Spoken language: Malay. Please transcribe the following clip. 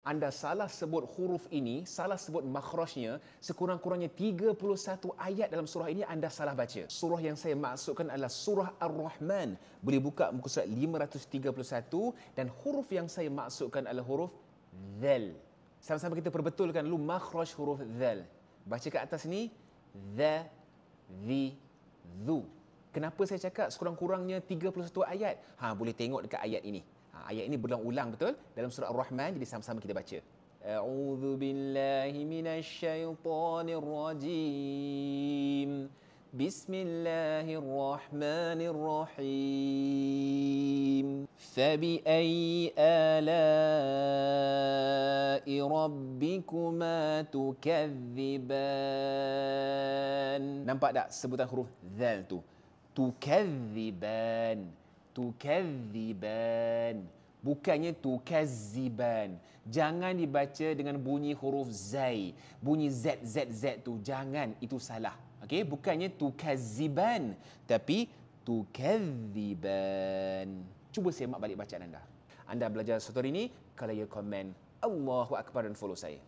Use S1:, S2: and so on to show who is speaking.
S1: Anda salah sebut huruf ini, salah sebut makhrajnya, sekurang-kurangnya 31 ayat dalam surah ini anda salah baca. Surah yang saya maksudkan adalah surah Ar-Rahman. Boleh buka muka surat 531 dan huruf yang saya maksudkan adalah huruf Dhal. Sama-sama kita perbetulkan dulu makhraj huruf Dhal. Baca kat atas ni, Dha, Dhi, Dhu. Kenapa saya cakap sekurang-kurangnya 31 ayat? Boleh tengok dekat ayat ini. Ayat ini berulang-ulang betul dalam surah Ar-Rahman, jadi sama-sama kita baca. A'udzu billahi minasyaitonir rajim. Bismillahirrahmanirrahim. Fabi ayyi ala'i rabbikuma tukadziban. Nampak tak sebutan huruf zal tu? Tukadziban. Tukadziban, bukannya tukazziban. Jangan dibaca dengan bunyi huruf zai, bunyi z z z tu, jangan, itu salah. Okey, bukannya tukazziban tapi tukadziban. Cuba semak balik bacaan anda. Anda belajar sesuatu hari ini, kalau ya komen Allahu Akbar dan follow saya.